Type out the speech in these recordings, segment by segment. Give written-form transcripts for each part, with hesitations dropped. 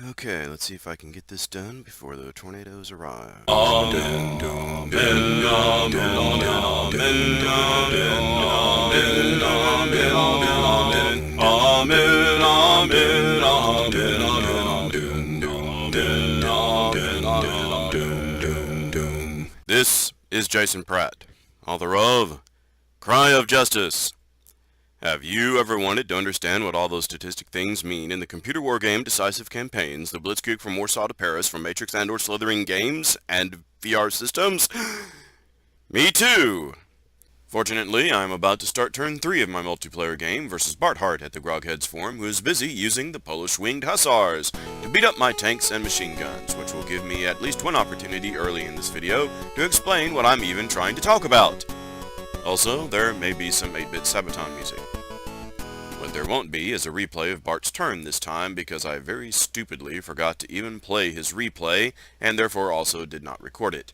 Okay, let's see if I can get this done before the tornadoes arrive. Amen. Amen. Amen. Amen. Amen. Amen. Amen. Amen. This is Jason Pratt, author of Cry of Justice. Have you ever wanted to understand what all those statistic things mean in the computer war game Decisive campaigns, the Blitzkrieg from Warsaw to Paris, from Matrix and/or Slitherine games, and VR systems? Me too! Fortunately, I'm about to start turn 3 of my multiplayer game versus Barthheart at the Grogheads Forum, who is busy using the Polish Winged Hussars to beat up my tanks and machine guns, which will give me at least one opportunity early in this video to explain what I'm even trying to talk about. Also, there may be some 8-bit Sabaton music. What there won't be is a replay of Bart's turn this time because I very stupidly forgot to even play his replay and therefore also did not record it.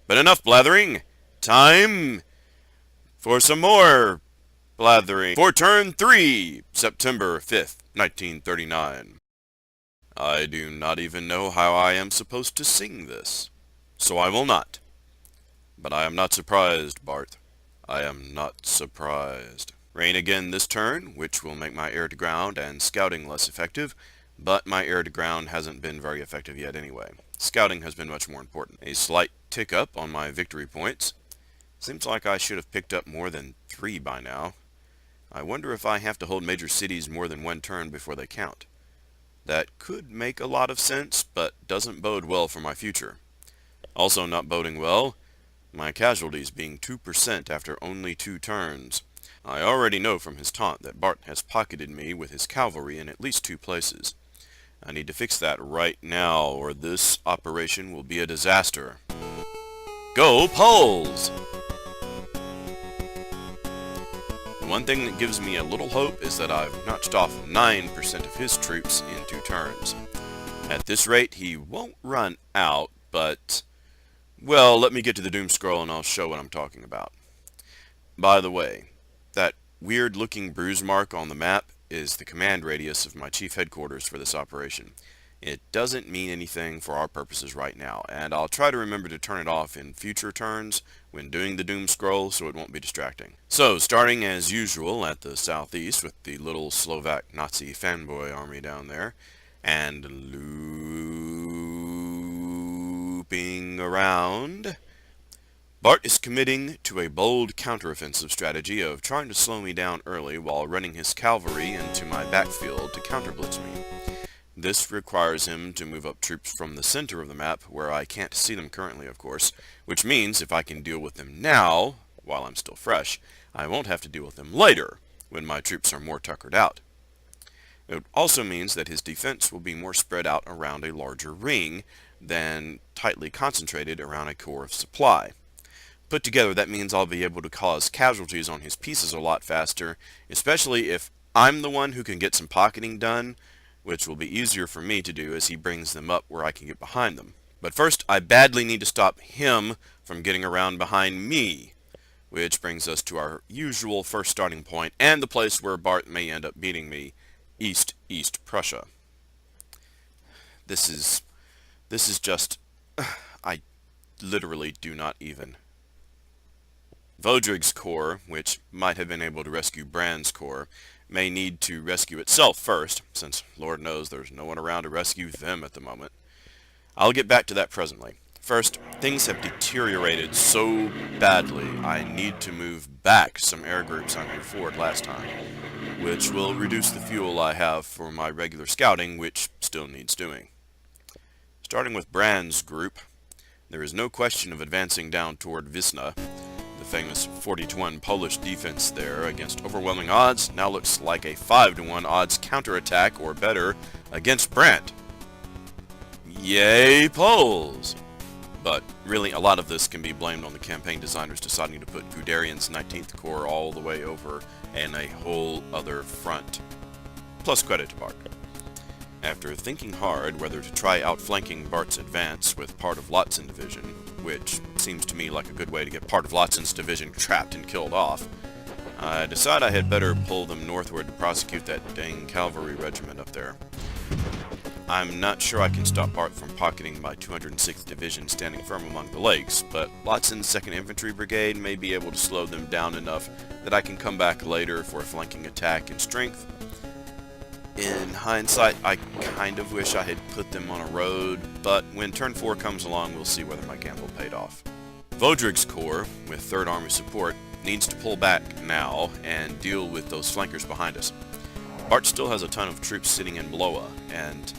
But enough blathering! Time for some more blathering. For turn 3, September 5th, 1939. I do not even know how I am supposed to sing this, so I will not. But I am not surprised, Barth. I am not surprised. Rain again this turn, which will make my air-to-ground and scouting less effective, but my air-to-ground hasn't been very effective yet anyway. Scouting has been much more important. A slight tick-up on my victory points. Seems like I should have picked up more than 3 by now. I wonder if I have to hold major cities more than one turn before they count. That could make a lot of sense, but doesn't bode well for my future. Also not boding well, my casualties being 2% after only 2 turns. I already know from his taunt that Barth has pocketed me with his cavalry in at least 2 places. I need to fix that right now, or this operation will be a disaster. Go Poles! The one thing that gives me a little hope is that I've notched off 9% of his troops in 2 turns. At this rate, he won't run out, but... well, let me get to the doom scroll and I'll show what I'm talking about. By the way, that weird-looking bruise mark on the map is the command radius of my chief headquarters for this operation. It doesn't mean anything for our purposes right now, and I'll try to remember to turn it off in future turns when doing the doom scroll so it won't be distracting. So, starting as usual at the southeast with the little Slovak Nazi fanboy army down there, and looping around... Barth is committing to a bold counteroffensive strategy of trying to slow me down early while running his cavalry into my backfield to counterblitz me. This requires him to move up troops from the center of the map, where I can't see them currently, of course, which means if I can deal with them now, while I'm still fresh, I won't have to deal with them later, when my troops are more tuckered out. It also means that his defense will be more spread out around a larger ring than tightly concentrated around a core of supply. Put together, that means I'll be able to cause casualties on his pieces a lot faster, especially if I'm the one who can get some pocketing done, which will be easier for me to do as he brings them up where I can get behind them. But first, I badly need to stop him from getting around behind me, which brings us to our usual first starting point, and the place where Barth may end up beating me, East Prussia. This is just... I literally do not even... Vodrig's corps, which might have been able to rescue Brand's corps, may need to rescue itself first, since Lord knows there's no one around to rescue them at the moment. I'll get back to that presently. First, things have deteriorated so badly I need to move back some air groups I moved forward last time, which will reduce the fuel I have for my regular scouting, which still needs doing. Starting with Brand's group, there is no question of advancing down toward Wisna. The famous 40-1 Polish defense there against overwhelming odds now looks like a 5-1 odds counterattack or better against Brandt. Yay, Poles! But really, a lot of this can be blamed on the campaign designers deciding to put Guderian's 19th Corps all the way over and a whole other front. Plus credit to Barth. After thinking hard whether to try outflanking Barth's advance with part of Lotzon's division, which seems to me like a good way to get part of Lotzon's division trapped and killed off, I decide I had better pull them northward to prosecute that dang cavalry regiment up there. I'm not sure I can stop Barth from pocketing my 206th Division standing firm among the lakes, but Lotson's 2nd Infantry Brigade may be able to slow them down enough that I can come back later for a flanking attack in strength. In hindsight, I kind of wish I had put them on a road, but when turn 4 comes along, we'll see whether my gamble paid off. Vodrig's Corps, with 3rd Army support, needs to pull back now and deal with those flankers behind us. Barth still has a ton of troops sitting in Bloa, and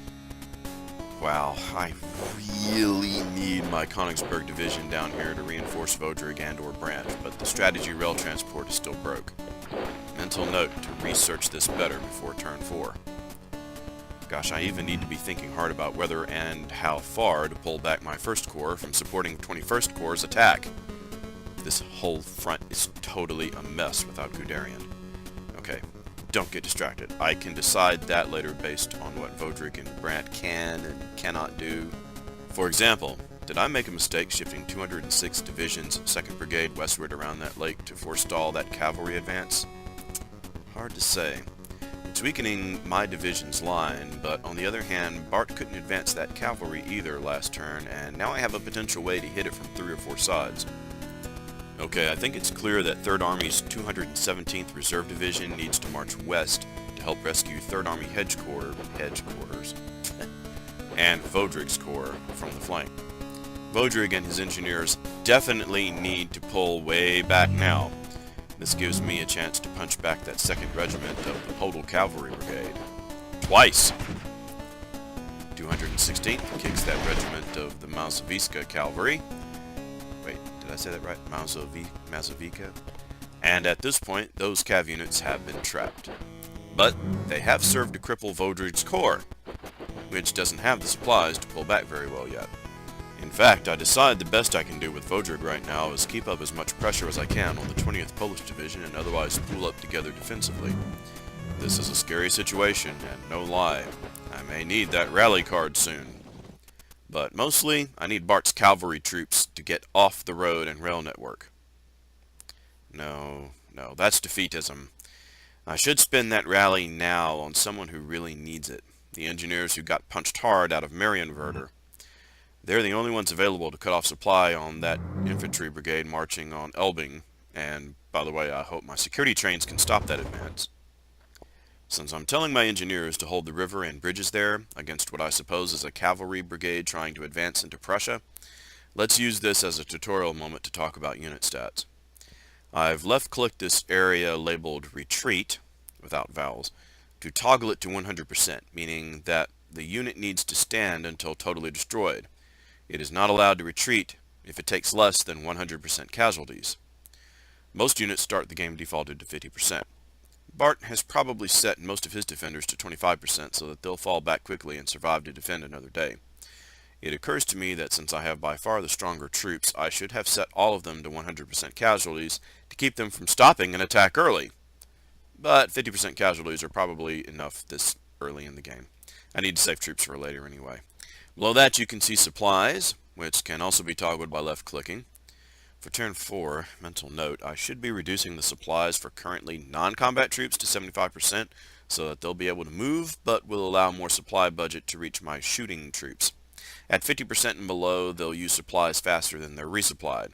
wow, I really need my Königsberg Division down here to reinforce Vodrig and or Branch, but the strategy rail transport is still broke. Mental note to research this better before turn 4. Gosh, I even need to be thinking hard about whether and how far to pull back my 1st Corps from supporting 21st Corps' attack. This whole front is totally a mess without Guderian. Okay, don't get distracted. I can decide that later based on what Vodrig and Brandt can and cannot do. For example, did I make a mistake shifting 206 Division's 2nd Brigade westward around that lake to forestall that cavalry advance? Hard to say. It's weakening my division's line, but on the other hand, Barth couldn't advance that cavalry either last turn, and now I have a potential way to hit it from 3 or 4 sides. Okay, I think it's clear that 3rd Army's 217th Reserve Division needs to march west to help rescue 3rd Army headquarters and Vodrig's Corps from the flank. Vodrig and his engineers definitely need to pull way back now. This gives me a chance to punch back that 2nd Regiment of the Podol Cavalry Brigade. Twice! 216th kicks that regiment of the Mazowiecka Cavalry. Wait, did I say that right? Mazowiecka? And at this point, those cav units have been trapped. But they have served to cripple Vodrig's Corps, which doesn't have the supplies to pull back very well yet. In fact, I decide the best I can do with Vodrig right now is keep up as much pressure as I can on the 20th Polish Division and otherwise pool up together defensively. This is a scary situation, and no lie, I may need that rally card soon. But mostly, I need Barth's cavalry troops to get off the road and rail network. No, that's defeatism. I should spend that rally now on someone who really needs it. The engineers who got punched hard out of Marienwerder. They're the only ones available to cut off supply on that infantry brigade marching on Elbing, and by the way, I hope my security trains can stop that advance. Since I'm telling my engineers to hold the river and bridges there against what I suppose is a cavalry brigade trying to advance into Prussia, let's use this as a tutorial moment to talk about unit stats. I've left-clicked this area labeled Retreat, without vowels, to toggle it to 100%, meaning that the unit needs to stand until totally destroyed. It is not allowed to retreat if it takes less than 100% casualties. Most units start the game defaulted to 50%. Barth has probably set most of his defenders to 25% so that they'll fall back quickly and survive to defend another day. It occurs to me that since I have by far the stronger troops, I should have set all of them to 100% casualties to keep them from stopping an attack early. But 50% casualties are probably enough this early in the game. I need to save troops for later anyway. Below that you can see supplies, which can also be toggled by left-clicking. For turn 4, mental note, I should be reducing the supplies for currently non-combat troops to 75% so that they'll be able to move, but will allow more supply budget to reach my shooting troops. At 50% and below, they'll use supplies faster than they're resupplied.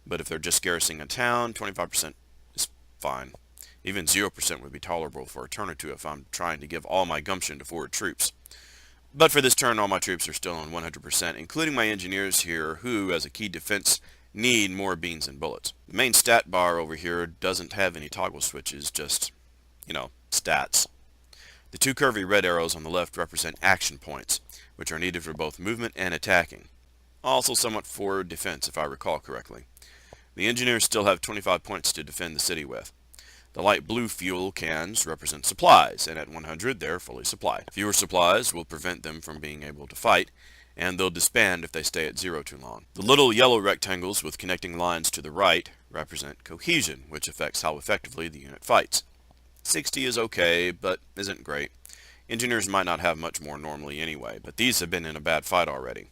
But if they're just garrisoning a town, 25% is fine. Even 0% would be tolerable for a turn or two if I'm trying to give all my gumption to forward troops. But for this turn, all my troops are still on 100%, including my engineers here, who, as a key defense, need more beans and bullets. The main stat bar over here doesn't have any toggle switches, just, stats. The 2 curvy red arrows on the left represent action points, which are needed for both movement and attacking. Also somewhat for defense, if I recall correctly. The engineers still have 25 points to defend the city with. The light blue fuel cans represent supplies, and at 100 they're fully supplied. Fewer supplies will prevent them from being able to fight, and they'll disband if they stay at 0 too long. The little yellow rectangles with connecting lines to the right represent cohesion, which affects how effectively the unit fights. 60 is okay, but isn't great. Engineers might not have much more normally anyway, but these have been in a bad fight already.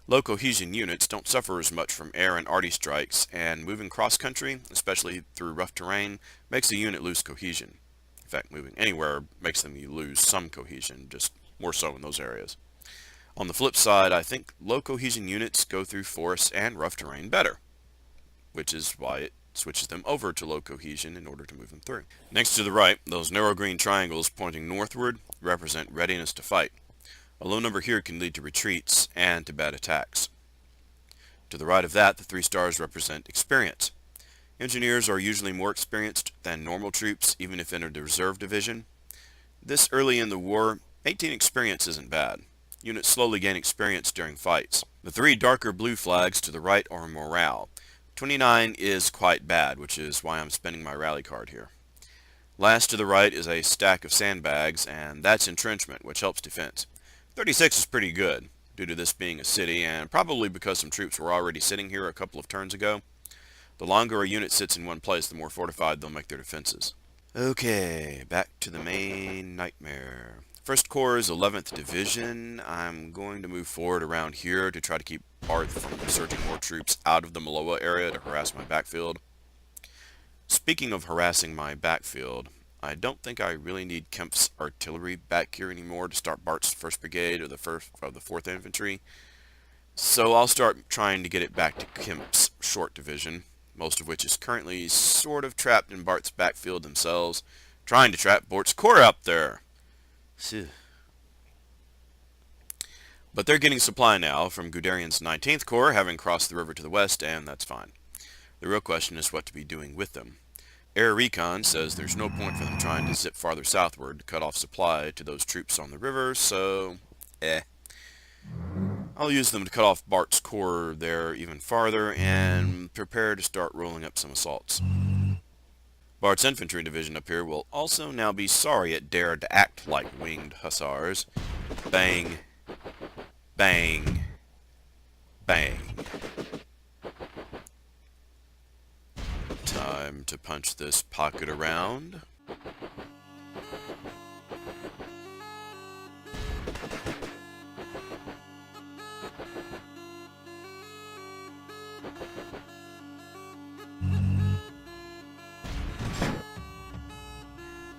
Low cohesion units don't suffer as much from air and arty strikes, and moving cross-country, especially through rough terrain, makes a unit lose cohesion. In fact, moving anywhere makes them lose some cohesion, just more so in those areas. On the flip side, I think low cohesion units go through forests and rough terrain better, which is why it switches them over to low cohesion in order to move them through. Next to the right, those narrow green triangles pointing northward represent readiness to fight. A low number here can lead to retreats and to bad attacks. To the right of that, the 3 stars represent experience. Engineers are usually more experienced than normal troops, even if in a reserve division. This early in the war, 18 experience isn't bad. Units slowly gain experience during fights. The 3 darker blue flags to the right are morale. 29 is quite bad, which is why I'm spending my rally card here. Last to the right is a stack of sandbags, and that's entrenchment, which helps defense. 36 is pretty good, due to this being a city, and probably because some troops were already sitting here a couple of turns ago. The longer a unit sits in one place, the more fortified they'll make their defenses. Okay, back to the main nightmare. 1st Corps' 11th Division. I'm going to move forward around here to try to keep Barth from surging more troops out of the Maloa area to harass my backfield. Speaking of harassing my backfield, I don't think I really need Kempf's artillery back here anymore to start Barth's 1st Brigade or the 4th Infantry. So I'll start trying to get it back to Kempf's short division, most of which is currently sort of trapped in Barth's backfield themselves, trying to trap Barth's Corps up there. But they're getting supply now from Guderian's 19th Corps, having crossed the river to the west, and that's fine. The real question is what to be doing with them. Air Recon says there's no point for them trying to zip farther southward to cut off supply to those troops on the river, so I'll use them to cut off Barth's Corps there even farther and prepare to start rolling up some assaults. Barth's infantry division up here will also now be sorry it dared to act like winged hussars. Bang, bang, bang. Time to punch this pocket around.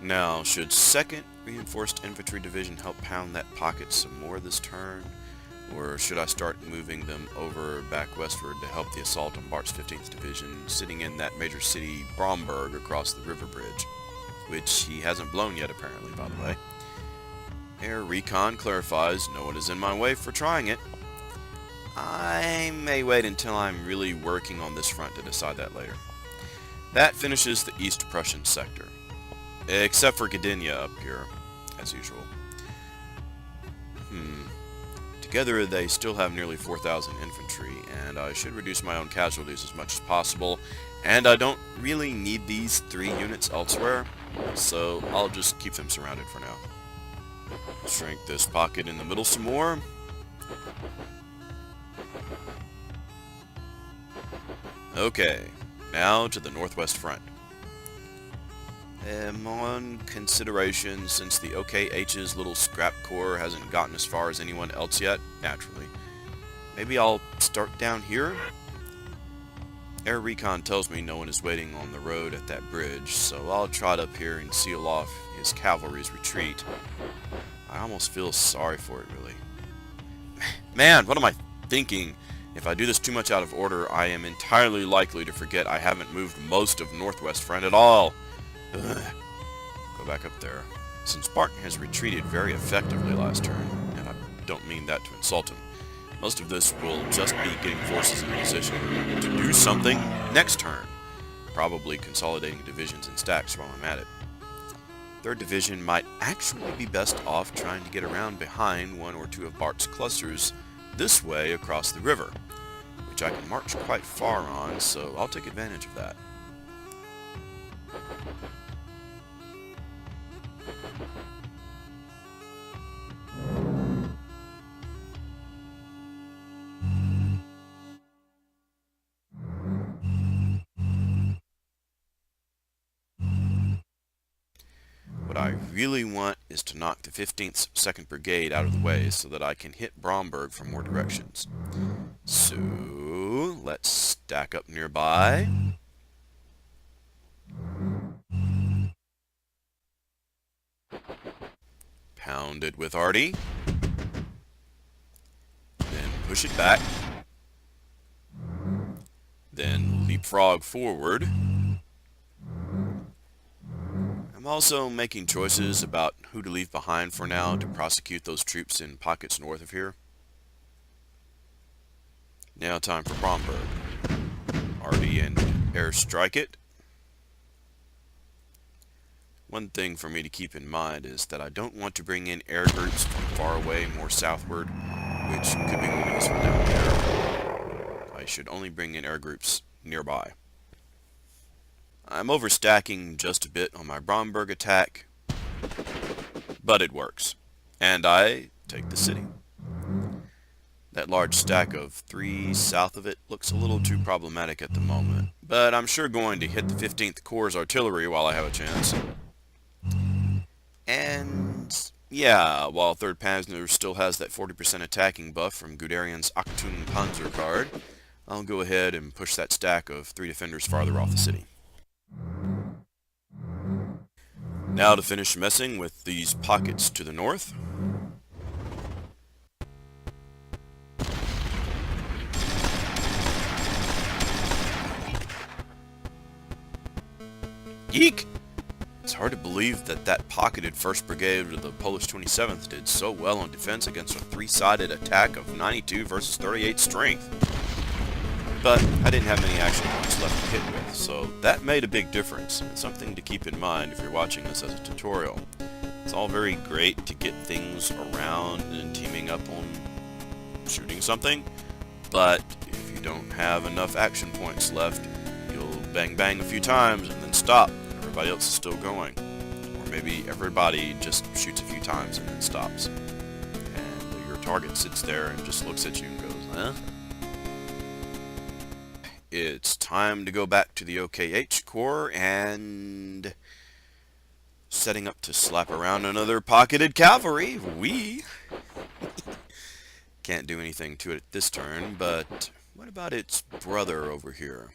Now, should 2nd Reinforced Infantry Division help pound that pocket some more this turn? Or should I start moving them over back westward to help the assault on Barth's 15th Division, sitting in that major city, Bromberg, across the river bridge? Which he hasn't blown yet, apparently, by the way. Air Recon clarifies no one is in my way for trying it. I may wait until I'm really working on this front to decide that later. That finishes the East Prussian sector. Except for Gdynia up here, as usual. Together they still have nearly 4,000 infantry, and I should reduce my own casualties as much as possible, and I don't really need these 3 units elsewhere, so I'll just keep them surrounded for now. Shrink this pocket in the middle some more. Okay, now to the northwest front. On consideration, since the OKH's little scrap corps hasn't gotten as far as anyone else yet, naturally, maybe I'll start down here? Air Recon tells me no one is waiting on the road at that bridge, so I'll trot up here and seal off his cavalry's retreat. I almost feel sorry for it, really. Man, what am I thinking? If I do this too much out of order, I am entirely likely to forget I haven't moved most of Northwest Front at all. Ugh. Go back up there. Since Barton has retreated very effectively last turn, and I don't mean that to insult him, most of this will just be getting forces in position to do something next turn, probably consolidating divisions and stacks while I'm at it. 3rd Division might actually be best off trying to get around behind 1 or 2 of Bart's clusters this way across the river, which I can march quite far on, so I'll take advantage of that. What I really want is to knock the 15th 2nd Brigade out of the way so that I can hit Bromberg from more directions. So, let's stack up nearby. Pound it with Artie. push it back, then leapfrog forward. I'm also making choices about who to leave behind for now to prosecute those troops in pockets north of here. Now time for Bromberg. Already and airstrike it. One thing for me to keep in mind is that I don't want to bring in air groups from far away, more southward, which could be more useful down there. I should only bring in air groups nearby. I'm overstacking just a bit on my Bromberg attack, but it works. And I take the city. That large stack of 3 south of it looks a little too problematic at the moment, but I'm sure going to hit the 15th Corps' artillery while I have a chance. And yeah, while 3rd Panzer still has that 40% attacking buff from Guderian's Achtung Panzer card, I'll go ahead and push that stack of 3 defenders farther off the city. Now to finish messing with these pockets to the north. Yeek! It's hard to believe that that pocketed 1st Brigade of the Polish 27th did so well on defense against a 3-sided attack of 92 versus 38 strength. But I didn't have many action points left to hit with, so that made a big difference, and something to keep in mind if you're watching this as a tutorial. It's all very great to get things around and teaming up on shooting something, but if you don't have enough action points left, you'll bang bang a few times and then stop. Everybody else is still going. Or maybe everybody just shoots a few times and then stops. And your target sits there and just looks at you and goes, huh? It's time to go back to the OKH Corps and setting up to slap around another pocketed cavalry. We can't do anything to it this turn, but what about its brother over here?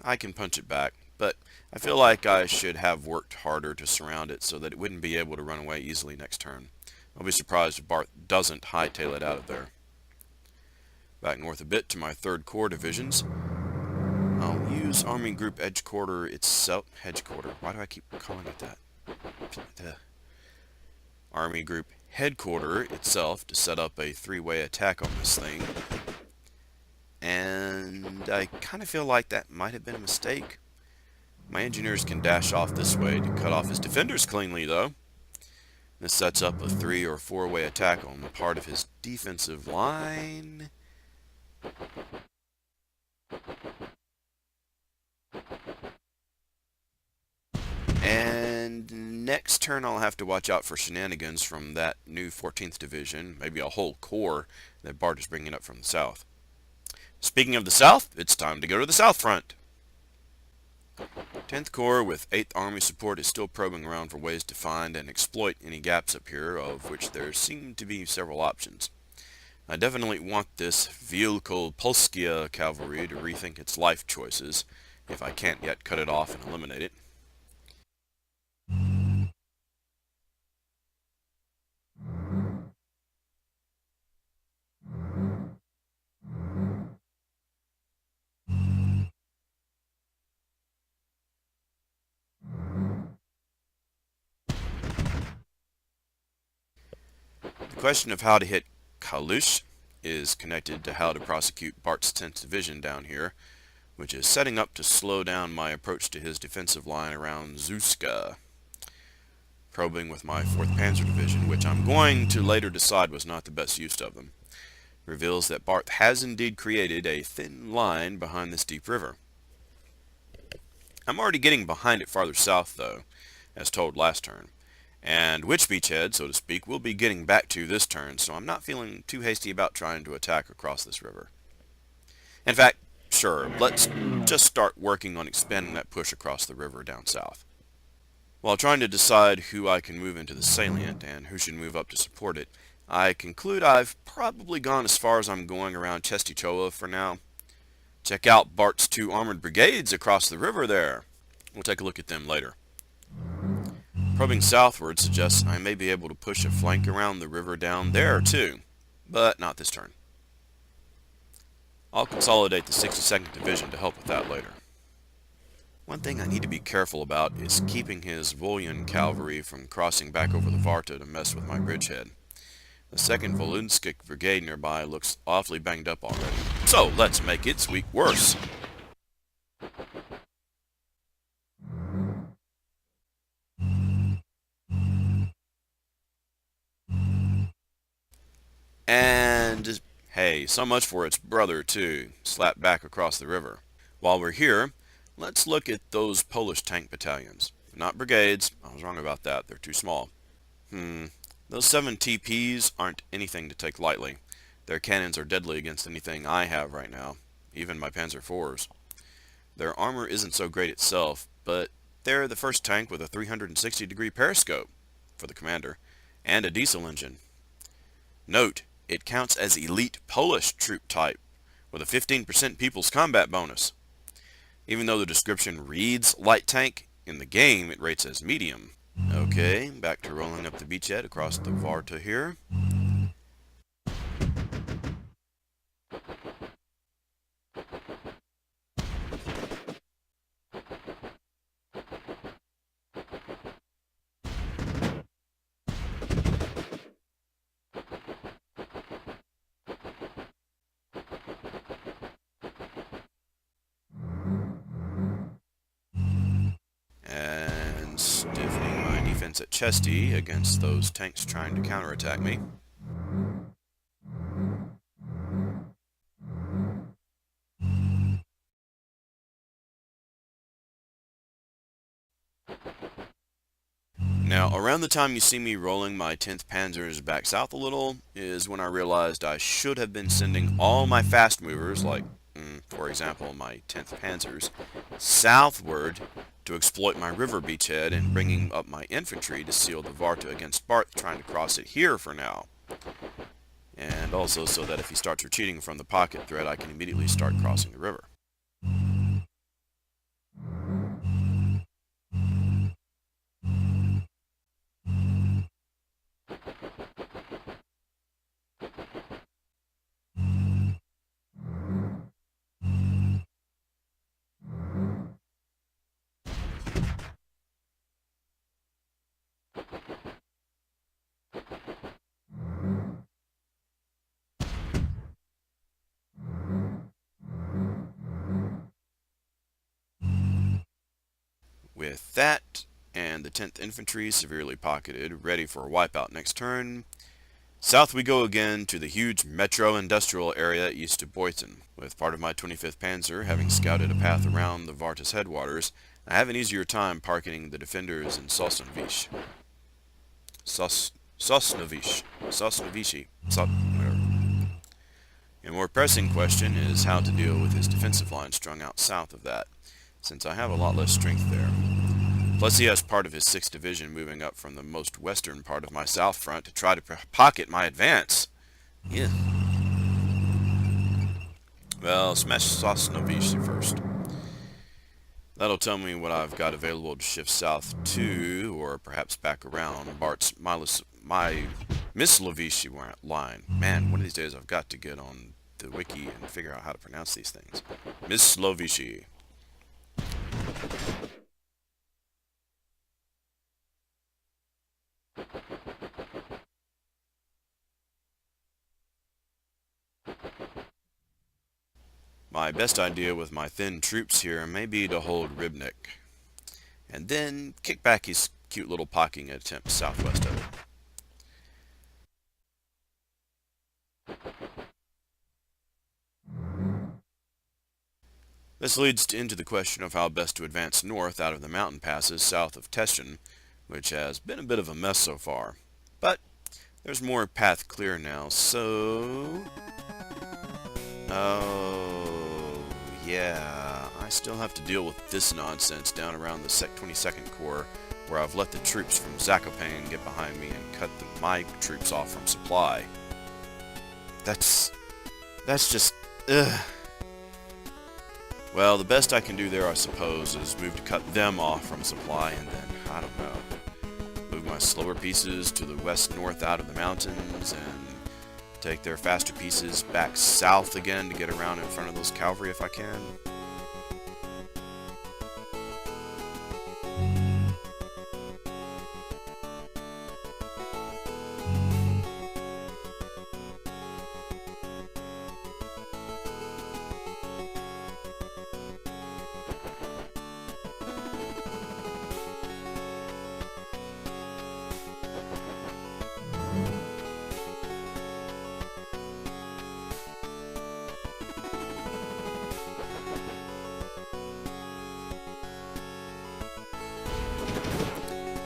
I can punch it back, but I feel like I should have worked harder to surround it so that it wouldn't be able to run away easily next turn. I'll be surprised if Barth doesn't hightail it out of there. Back north a bit to my 3rd Corps divisions. I'll use Army Group Edgequarter itself. Hedgequarter. Why do I keep calling it that? The Army Group Headquarter itself to set up a 3-way attack on this thing. And I kind of feel like that might have been a mistake. My engineers can dash off this way to cut off his defenders cleanly, though. This sets up a 3- or 4-way attack on the part of his defensive line. And next turn I'll have to watch out for shenanigans from that new 14th Division, maybe a whole corps that Barth is bringing up from the south. Speaking of the south, it's time to go to the south front. 10th Corps with 8th Army support is still probing around for ways to find and exploit any gaps up here, of which there seem to be several options. I definitely want this Wielkopolskia cavalry to rethink its life choices, if I can't yet cut it off and eliminate it. The question of how to hit Kalush is connected to how to prosecute Barth's 10th Division down here, which is setting up to slow down my approach to his defensive line around Zuska. Probing with my 4th Panzer Division, which I'm going to later decide was not the best use of them, reveals that Barth has indeed created a thin line behind this deep river. I'm already getting behind it farther south, though, as told last turn. And which beachhead, so to speak, we'll be getting back to this turn, so I'm not feeling too hasty about trying to attack across this river. In fact, sure, let's just start working on expanding that push across the river down south. While trying to decide who I can move into the salient and who should move up to support it, I conclude I've probably gone as far as I'm going around Czestochowa for now. Check out Barth's 2 armored brigades across the river there. We'll take a look at them later. Probing southward suggests I may be able to push a flank around the river down there too, but not this turn. I'll consolidate the 62nd Division to help with that later. One thing I need to be careful about is keeping his Volyan cavalry from crossing back over the Varta to mess with my bridgehead. The 2nd Volynskic Brigade nearby looks awfully banged up already, so let's make its week worse. And hey, so much for its brother too, slapped back across the river. While we're here, let's look at those Polish tank battalions. Not brigades, I was wrong about that, they're too small. Those 7 TPs aren't anything to take lightly. Their cannons are deadly against anything I have right now, even my Panzer IVs. Their armor isn't so great itself, but they're the first tank with a 360-degree periscope for the commander, and a diesel engine. Note, it counts as elite Polish troop type, with a 15% People's Combat bonus. Even though the description reads light tank, in the game it rates as medium. Okay, back to rolling up the beachhead across the Varta here. And stiffening my defense at Chesty against those tanks trying to counterattack me. Now, around the time you see me rolling my 10th Panzers back south a little is when I realized I should have been sending all my fast movers, like, for example, my 10th Panzers, southward to exploit my river beachhead and bringing up my infantry to seal the Varta against Barth trying to cross it here for now. And also so that if he starts retreating from the pocket threat, I can immediately start crossing the river. With that, and the 10th Infantry severely pocketed, ready for a wipeout next turn, south we go again to the huge metro-industrial area east of Boyton. With part of my 25th Panzer having scouted a path around the Varta's headwaters, I have an easier time parking the defenders in Sosnovice. Whatever. A more pressing question is how to deal with his defensive line strung out south of that, since I have a lot less strength there. Plus he has part of his 6th Division moving up from the most western part of my south front to try to pocket my advance. Yeah. Well, smash Sosnovice first. That'll tell me what I've got available to shift south to, or perhaps back around Barth's Myslovice line. Man, one of these days I've got to get on the wiki and figure out how to pronounce these things. Myslovice. My best idea with my thin troops here may be to hold Rybnik, and then kick back his cute little pocketing attempt southwest of it. This leads into the question of how best to advance north out of the mountain passes south of Teschen, which has been a bit of a mess so far. But there's more path clear now, so... Oh, yeah, I still have to deal with this nonsense down around the 22nd Corps, where I've let the troops from Zakopane get behind me and cut my troops off from supply. That's just... ugh. Well, the best I can do there, I suppose, is move to cut them off from supply, and then, I don't know, move my slower pieces to the west-north out of the mountains, and take their faster pieces back south again to get around in front of those cavalry if I can.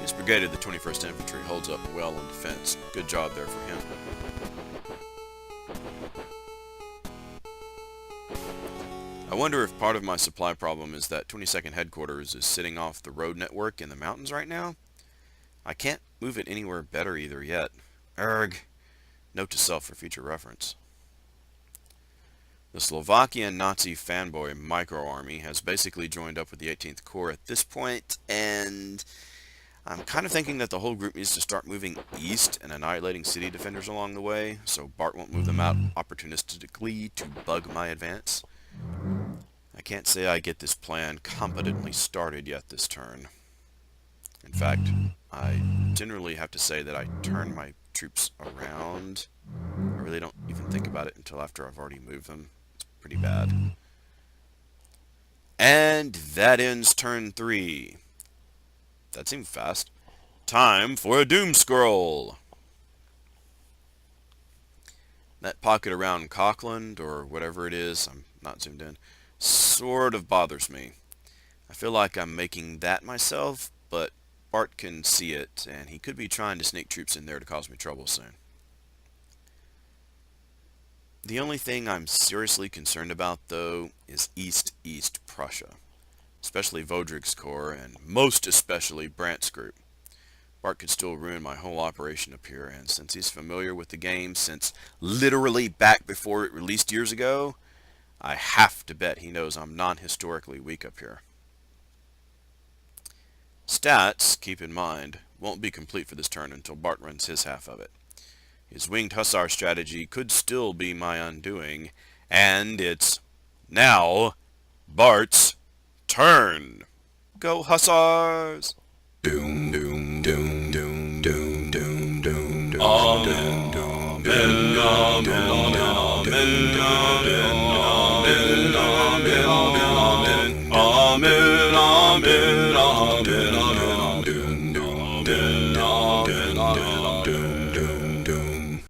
His brigade of the 21st Infantry holds up well in defense. Good job there for him. I wonder if part of my supply problem is that 22nd Headquarters is sitting off the road network in the mountains right now. I can't move it anywhere better either yet. Erg. Note to self for future reference. The Slovakian Nazi fanboy micro-army has basically joined up with the 18th Corps at this point, and I'm kind of thinking that the whole group needs to start moving east and annihilating city defenders along the way, so Barth won't move them out opportunistically to bug my advance. I can't say I get this plan competently started yet this turn. In fact, I generally have to say that I turn my troops around. I really don't even think about it until after I've already moved them. It's pretty bad. And that ends turn 3. That seemed fast. Time for a doom scroll. That pocket around Cockland, or whatever it is, I'm not zoomed in, sort of bothers me. I feel like I'm making that myself, but Barth can see it, and he could be trying to sneak troops in there to cause me trouble soon. The only thing I'm seriously concerned about, though, is East Prussia, especially Vodrig's Corps, and most especially Brandt's group. Barth could still ruin my whole operation up here, and since he's familiar with the game since literally back before it released years ago, I have to bet he knows I'm non-historically weak up here. Stats, keep in mind, won't be complete for this turn until Barth runs his half of it. His winged hussar strategy could still be my undoing, and it's now Barth's turn. Go Hussars! Doom, doom, doom, doom, doom, doom, doom, doom. Amen. Amen. Amen. Amen. Amen. Amen. Amen. Amen.